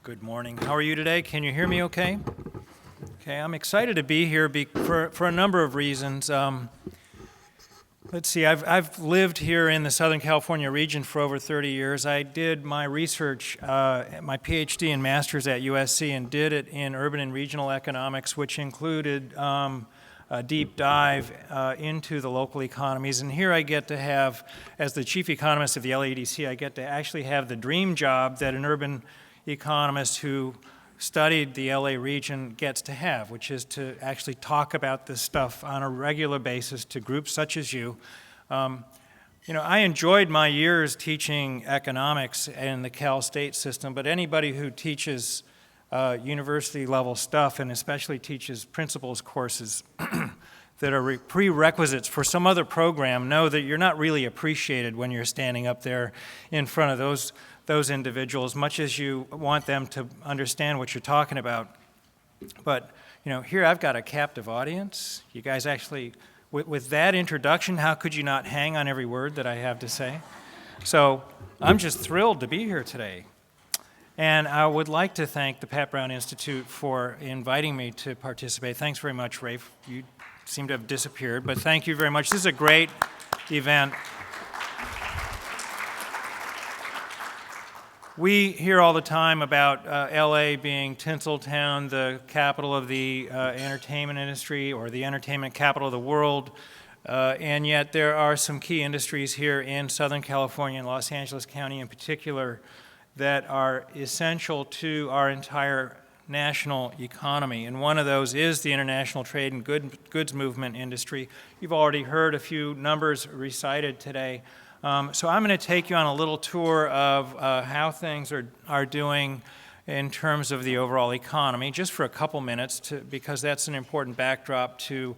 Good morning. How are you today? Can you hear me okay? Okay, I'm excited to be here for a number of reasons. Let's see, I've lived here in the Southern California region for over 30 years. I did my research, my PhD and master's at USC, and did it in urban and regional economics, which included a deep dive into the local economies. And here I get to have, as the chief economist of the LADC, I get to actually have the dream job that an urban economist who studied the LA region gets to have, which is to actually talk about this stuff on a regular basis to groups such as you. I enjoyed my years teaching economics in the Cal State system, but anybody who teaches university level stuff, and especially teaches principles courses that are prerequisites for some other program, know that you're not really appreciated when you're standing up there in front of those individuals, much as you want them to understand what you're talking about. But, here I've got a captive audience. You guys actually, with that introduction, how could you not hang on every word that I have to say? So I'm just thrilled to be here today. And I would like to thank the Pat Brown Institute for inviting me to participate. Thanks very much, Rafe. You seem to have disappeared, but thank you very much. This is a great event. We hear all the time about LA being Tinseltown, the capital of the entertainment industry, or the entertainment capital of the world, and yet there are some key industries here in Southern California and Los Angeles County in particular that are essential to our entire national economy, and one of those is the international trade and goods movement industry. You've already heard a few numbers recited today. So I'm going to take you on a little tour of how things are doing in terms of the overall economy, just for a couple minutes, because that's an important backdrop to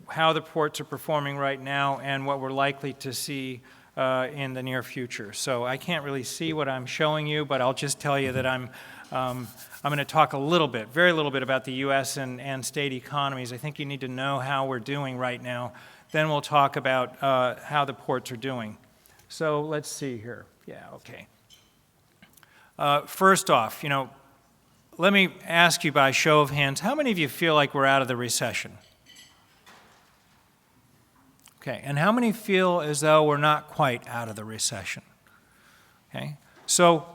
how the ports are performing right now and what we're likely to see in the near future. So I can't really see what I'm showing you, but I'll just tell you that I'm going to talk a little bit, very little bit, about the U.S. and state economies. I think you need to know how we're doing right now. Then we'll talk about how the ports are doing. So let's see here. Yeah, okay. First off, let me ask you by show of hands, how many of you feel like we're out of the recession? Okay, and how many feel as though we're not quite out of the recession? Okay, so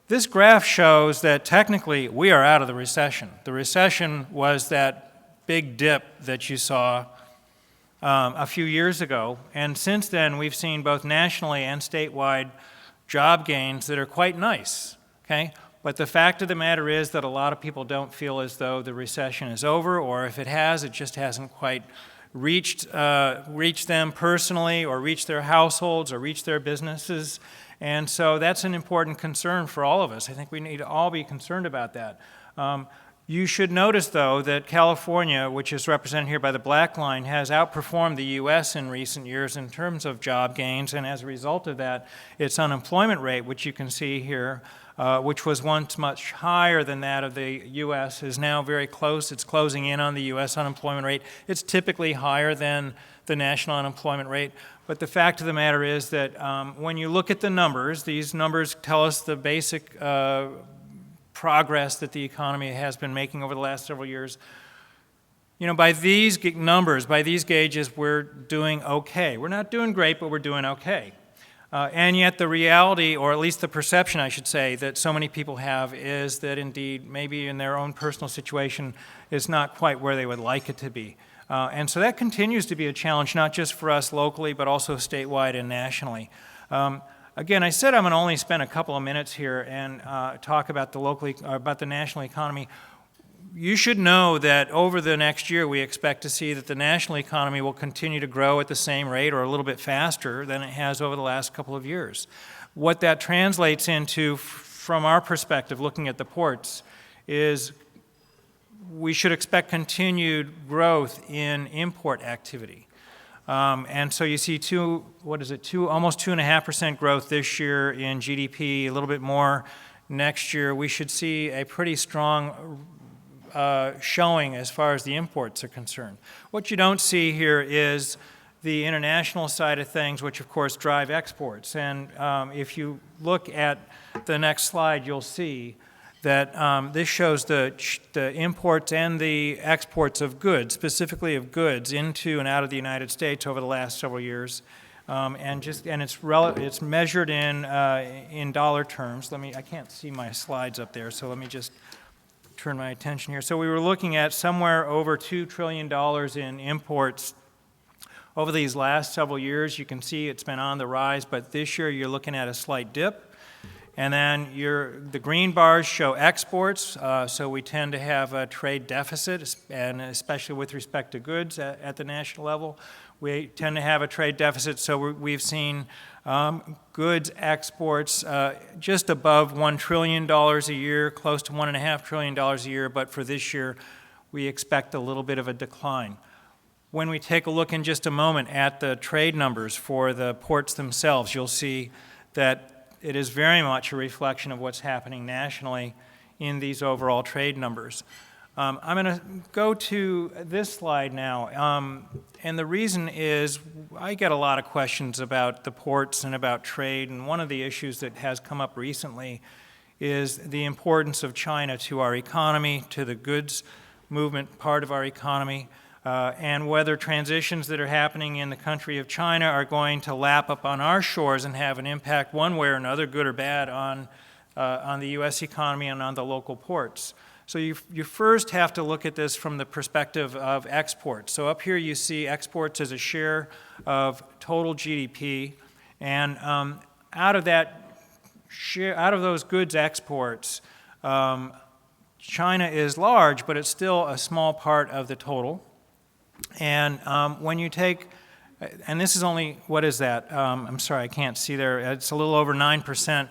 this graph shows that technically we are out of the recession. The recession was that big dip that you saw a few years ago, and since then we've seen both nationally and statewide job gains that are quite nice, okay? But the fact of the matter is that a lot of people don't feel as though the recession is over, or if it has, it just hasn't quite reached them personally, or reached their households, or reached their businesses, and so that's an important concern for all of us. I think we need to all be concerned about that. You should notice, though, that California, which is represented here by the black line, has outperformed the U.S. in recent years in terms of job gains, and as a result of that, its unemployment rate, which you can see here, which was once much higher than that of the U.S., is now very close. It's closing in on the U.S. unemployment rate. It's typically higher than the national unemployment rate, but the fact of the matter is that when you look at the numbers, these numbers tell us the basic progress that the economy has been making over the last several years. By these numbers, by these gauges, we're doing okay. We're not doing great, but we're doing okay. And yet the reality, or at least the perception, I should say, that so many people have is that indeed, maybe in their own personal situation, is not quite where they would like it to be. And so that continues to be a challenge, not just for us locally, but also statewide and nationally. Again, I said I'm going to only spend a couple of minutes here and talk about the national economy. You should know that over the next year, we expect to see that the national economy will continue to grow at the same rate or a little bit faster than it has over the last couple of years. What that translates into, from our perspective, looking at the ports, is we should expect continued growth in import activity. And so you see almost 2.5% growth this year in GDP, a little bit more next year. We should see a pretty strong showing as far as the imports are concerned. What you don't see here is the international side of things, which of course drive exports. And if you look at the next slide, you'll see that this shows the imports and the exports of goods, specifically of goods, into and out of the United States over the last several years. And it's measured in dollar terms. I can't see my slides up there, so let me just turn my attention here. So we were looking at somewhere over $2 trillion in imports over these last several years. You can see it's been on the rise, but this year you're looking at a slight dip. And then the green bars show exports, so we tend to have a trade deficit, and especially with respect to goods at the national level. We tend to have a trade deficit, so we've seen goods exports just above $1 trillion a year, close to $1.5 trillion a year, but for this year we expect a little bit of a decline. When we take a look in just a moment at the trade numbers for the ports themselves, you'll see that it is very much a reflection of what's happening nationally in these overall trade numbers. I'm going to go to this slide now, and the reason is I get a lot of questions about the ports and about trade, and one of the issues that has come up recently is the importance of China to our economy, to the goods movement part of our economy, and whether transitions that are happening in the country of China are going to lap up on our shores and have an impact one way or another, good or bad, on the U.S. economy and on the local ports. So you first have to look at this from the perspective of exports. So up here you see exports as a share of total GDP, and out of those goods exports, China is large, but it's still a small part of the total. And when you take, and this is only, what is that? I'm sorry, I can't see there. It's a little over 9%.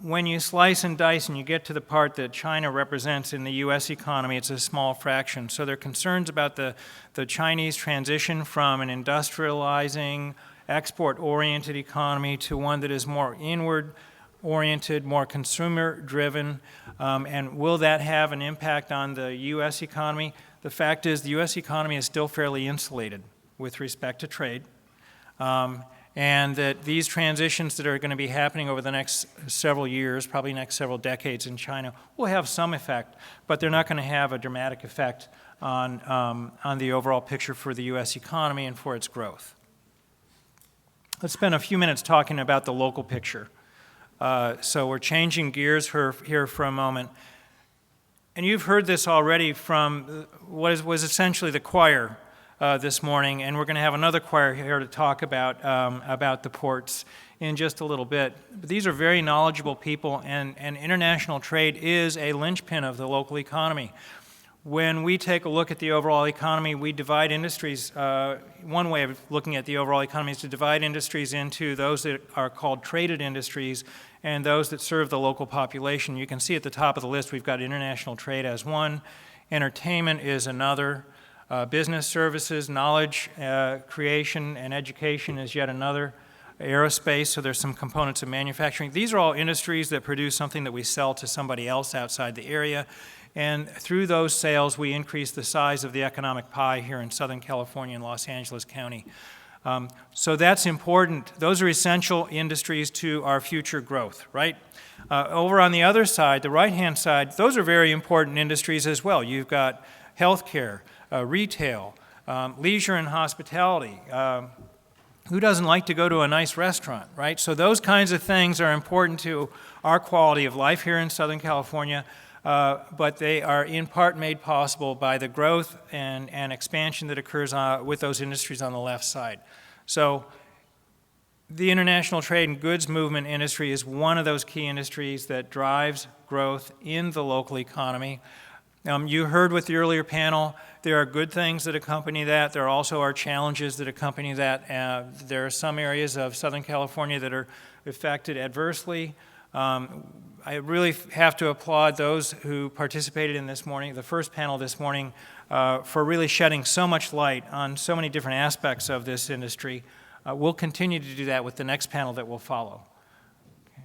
When you slice and dice and you get to the part that China represents in the U.S. economy, it's a small fraction. So there are concerns about the Chinese transition from an industrializing, export-oriented economy to one that is more inward-oriented, more consumer-driven. And will that have an impact on the U.S. economy? The fact is the U.S. economy is still fairly insulated with respect to trade, and that these transitions that are going to be happening over the next several years, probably next several decades in China, will have some effect, but they're not going to have a dramatic effect on the overall picture for the U.S. economy and for its growth. Let's spend a few minutes talking about the local picture. So we're changing gears here for a moment. And you've heard this already from what was essentially the choir this morning, and we're going to have another choir here to talk about the ports in just a little bit. But these are very knowledgeable people, and international trade is a linchpin of the local economy. When we take a look at the overall economy, we divide industries. One way of looking at the overall economy is to divide industries into those that are called traded industries and those that serve the local population. You can see at the top of the list we've got international trade as one, entertainment is another, business services, knowledge creation, and education is yet another, aerospace, so there's some components of manufacturing. These are all industries that produce something that we sell to somebody else outside the area, and through those sales we increase the size of the economic pie here in Southern California and Los Angeles County. So that's important. Those are essential industries to our future growth, right? Over on the other side, the right-hand side, those are very important industries as well. You've got healthcare, retail, leisure and hospitality. Who doesn't like to go to a nice restaurant, right? So those kinds of things are important to our quality of life here in Southern California, but they are in part made possible by the growth and expansion that occurs with those industries on the left side. So the international trade and goods movement industry is one of those key industries that drives growth in the local economy. You heard with the earlier panel, there are good things that accompany that. There also are challenges that accompany that. There are some areas of Southern California that are affected adversely. I really have to applaud those who participated in this morning, the first panel this morning, for really shedding so much light on so many different aspects of this industry. We'll continue to do that with the next panel that will follow. Okay.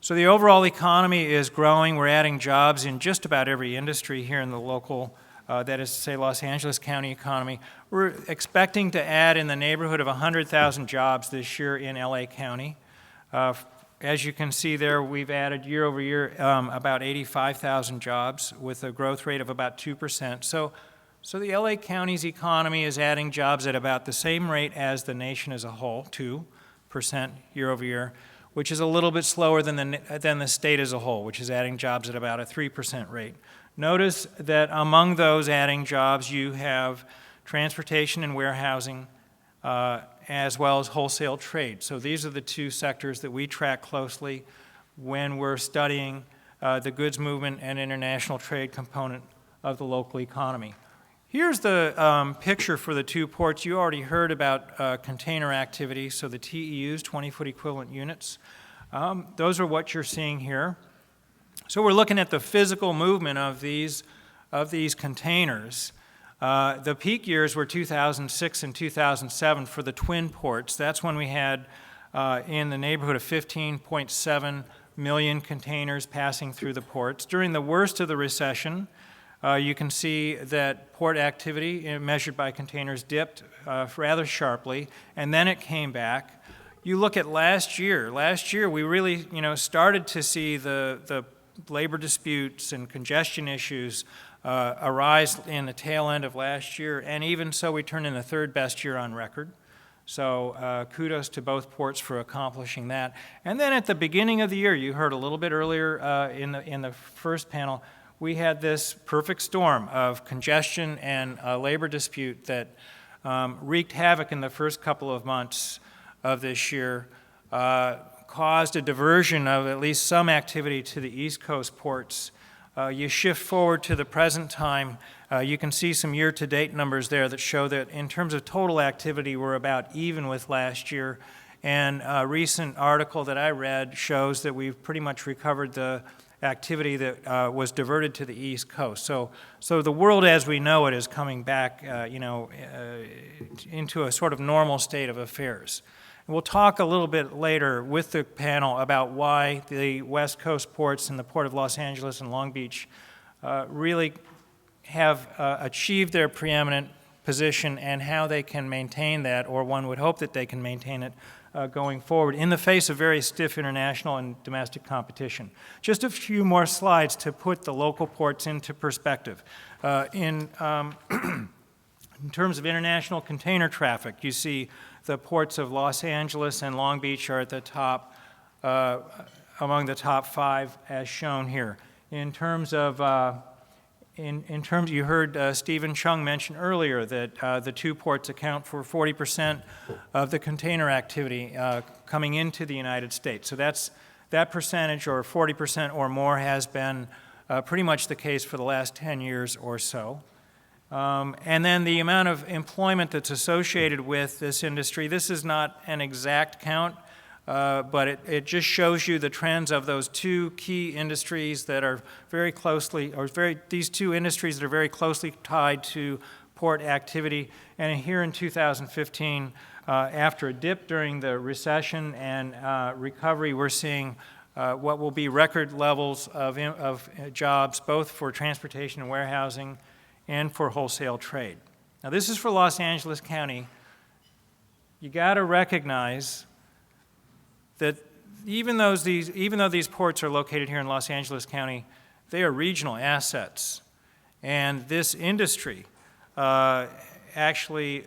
So the overall economy is growing. We're adding jobs in just about every industry here in the local, that is to say Los Angeles County economy. We're expecting to add in the neighborhood of 100,000 jobs this year in LA County. As you can see there, we've added year over year about 85,000 jobs with a growth rate of about 2%. So the LA County's economy is adding jobs at about the same rate as the nation as a whole, 2% year over year, which is a little bit slower than the state as a whole, which is adding jobs at about a 3% rate. Notice that among those adding jobs, you have transportation and warehousing, as well as wholesale trade. So these are the two sectors that we track closely when we're studying the goods movement and international trade component of the local economy. Here's the picture for the two ports. You already heard about container activity, so the TEUs, 20-foot equivalent units. Those are what you're seeing here. So we're looking at the physical movement of these containers. The peak years were 2006 and 2007 for the twin ports. That's when we had in the neighborhood of 15.7 million containers passing through the ports. During the worst of the recession, you can see that port activity measured by containers dipped rather sharply, and then it came back. You look at last year. Last year, we really started to see the labor disputes and congestion issues arise in the tail end of last year, and even so, we turned in the third best year on record. So kudos to both ports for accomplishing that. And then at the beginning of the year, you heard a little bit earlier in the first panel, we had this perfect storm of congestion and labor dispute that wreaked havoc in the first couple of months of this year, caused a diversion of at least some activity to the East Coast ports. You shift forward to the present time, you can see some year-to-date numbers there that show that in terms of total activity, we're about even with last year. And a recent article that I read shows that we've pretty much recovered the activity that was diverted to the East Coast. So the world as we know it is coming back, into a sort of normal state of affairs. We'll talk a little bit later with the panel about why the West Coast ports and the Port of Los Angeles and Long Beach really have achieved their preeminent position and how they can maintain that, or one would hope that they can maintain it going forward in the face of very stiff international and domestic competition. Just a few more slides to put the local ports into perspective. In terms of international container traffic, you see the ports of Los Angeles and Long Beach are at the top, among the top 5 as shown here. In terms of, you heard Stephen Chung mention earlier that the two ports account for 40% of the container activity coming into the United States. So that percentage, or 40% or more, has been pretty much the case for the last 10 years or so. And then the amount of employment that's associated with this industry, this is not an exact count, but it just shows you the trends of those two key industries that are very closely, these two industries that are very closely tied to port activity. And here in 2015, after a dip during the recession and recovery, we're seeing what will be record levels of jobs, both for transportation and warehousing, and for wholesale trade. Now, this is for Los Angeles County. You got to recognize that even though these ports are located here in Los Angeles County, they are regional assets. And this industry actually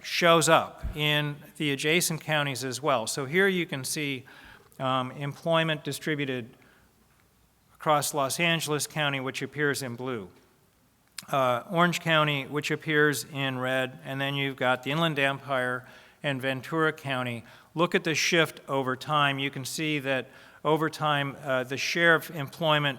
shows up in the adjacent counties as well. So here you can see employment distributed across Los Angeles County, which appears in blue. Orange County, which appears in red, and then you've got the Inland Empire and Ventura County. Look at the shift over time. You can see that over time, the share of employment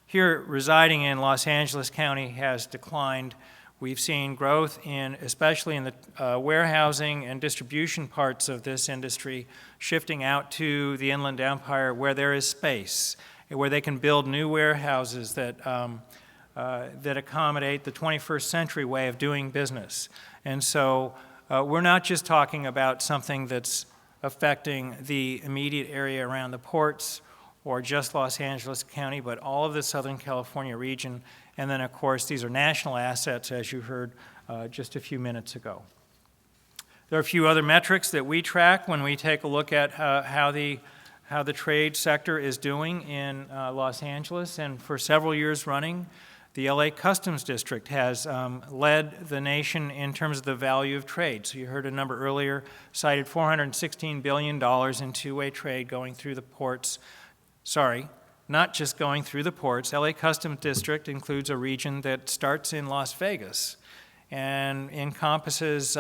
here residing in Los Angeles County has declined. We've seen growth especially in the warehousing and distribution parts of this industry, shifting out to the Inland Empire where there is space, where they can build new warehouses that accommodate the 21st century way of doing business. And so we're not just talking about something that's affecting the immediate area around the ports or just Los Angeles County, but all of the Southern California region. And then, of course, these are national assets, as you heard just a few minutes ago. There are a few other metrics that we track when we take a look at how the how the trade sector is doing in Los Angeles, and for several years running, the LA Customs District has led the nation in terms of the value of trade. So you heard a number earlier, cited $416 billion in two-way trade going through the ports. Sorry, not just going through the ports. LA Customs District includes a region that starts in Las Vegas and encompasses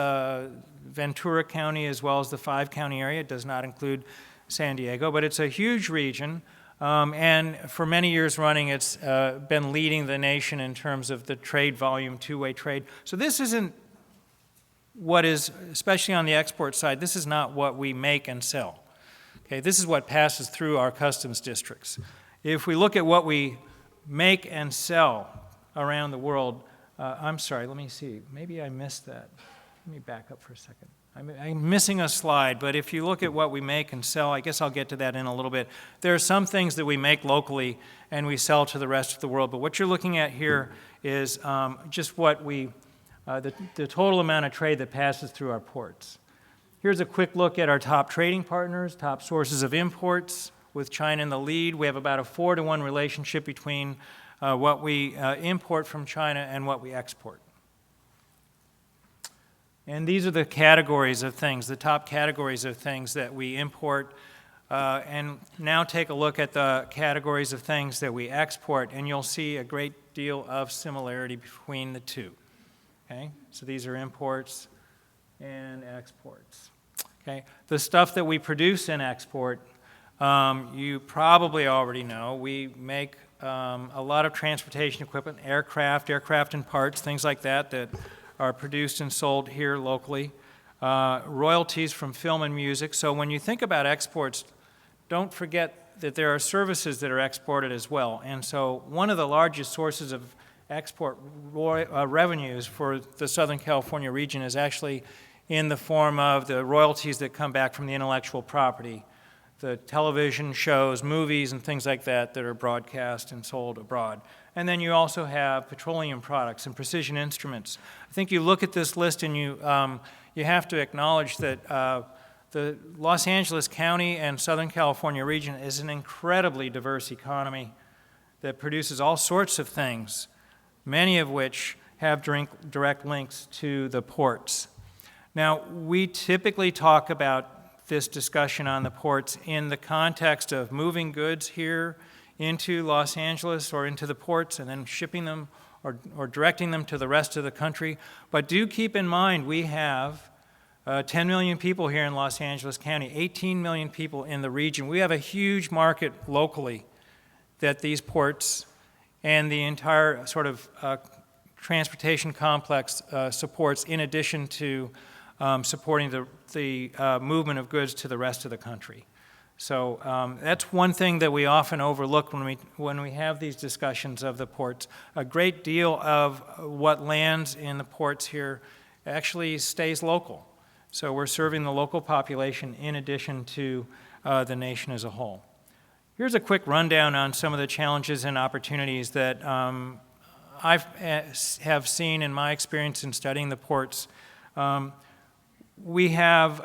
Ventura County as well as the five-county area. It does not include San Diego, but it's a huge region. And for many years running, it's been leading the nation in terms of the trade volume, two-way trade. So this isn't what is, especially on the export side, this is not what we make and sell. Okay, this is what passes through our customs districts. If we look at what we make and sell around the world, I'm sorry, let me see. Maybe I missed that. Let me back up for a second. I'm missing a slide, but if you look at what we make and sell, I guess I'll get to that in a little bit. There are some things that we make locally and we sell to the rest of the world, but what you're looking at here is just what the total amount of trade that passes through our ports. Here's a quick look at our top trading partners, top sources of imports, with China in the lead. We have about a 4-to-1 relationship between what we import from China and what we export. And these are the categories of things, the top categories of things that we import. And now take a look at the categories of things that we export, and you'll see a great deal of similarity between the two. Okay? So these are imports and exports. Okay? The stuff that we produce and export, you probably already know. We make a lot of transportation equipment, aircraft and parts, things like that are produced and sold here locally. Royalties from film and music. So when you think about exports, don't forget that there are services that are exported as well. And so one of the largest sources of export revenues for the Southern California region is actually in the form of the royalties that come back from the intellectual property, the television shows, movies, and things like that are broadcast and sold abroad. And then you also have petroleum products and precision instruments. I think you look at this list and you have to acknowledge that the Los Angeles County and Southern California region is an incredibly diverse economy that produces all sorts of things, many of which have direct links to the ports. Now, we typically talk about this discussion on the ports in the context of moving goods here into Los Angeles or into the ports and then shipping them or directing them to the rest of the country. But do keep in mind we have 10 million people here in Los Angeles County, 18 million people in the region. We have a huge market locally that these ports and the entire sort of transportation complex supports, in addition to supporting the movement of goods to the rest of the country. So that's one thing that we often overlook when we have these discussions of the ports. A great deal of what lands in the ports here actually stays local. So we're serving the local population in addition to the nation as a whole. Here's a quick rundown on some of the challenges and opportunities that I have seen in my experience in studying the ports. We have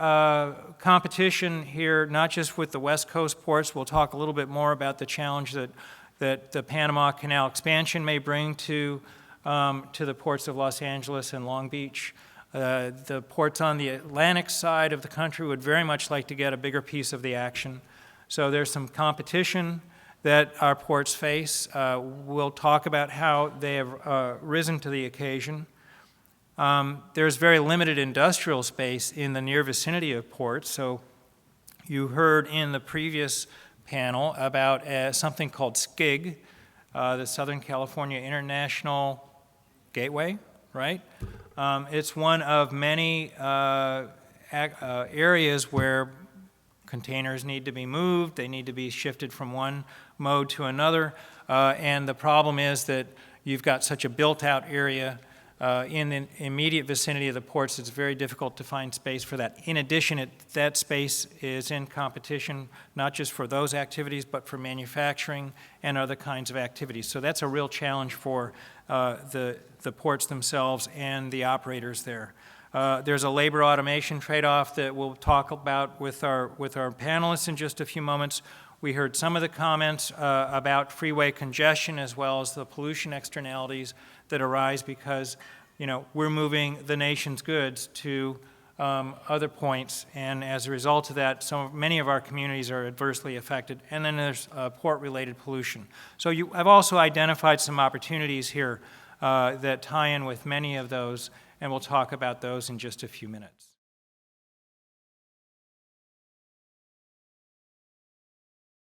competition here, not just with the West Coast ports. We'll talk a little bit more about the challenge that the Panama Canal expansion may bring to the ports of Los Angeles and Long Beach. The ports on the Atlantic side of the country would very much like to get a bigger piece of the action. So there's some competition that our ports face. We'll talk about how they have risen to the occasion. There's very limited industrial space in the near vicinity of ports. So you heard in the previous panel about something called SCIG, the Southern California International Gateway, right? It's one of many areas where containers need to be moved. They need to be shifted from one mode to another. And the problem is that you've got such a built-out area in the immediate vicinity of the ports, it's very difficult to find space for that. In addition, that space is in competition, not just for those activities, but for manufacturing and other kinds of activities. So that's a real challenge for the ports themselves and the operators there. There's a labor automation trade-off that we'll talk about with our panelists in just a few moments. We heard some of the comments about freeway congestion as well as the pollution externalities that arise because, we're moving the nation's goods to other points, and as a result of that, many of our communities are adversely affected. And then there's port-related pollution. So I've also identified some opportunities here that tie in with many of those, and we'll talk about those in just a few minutes.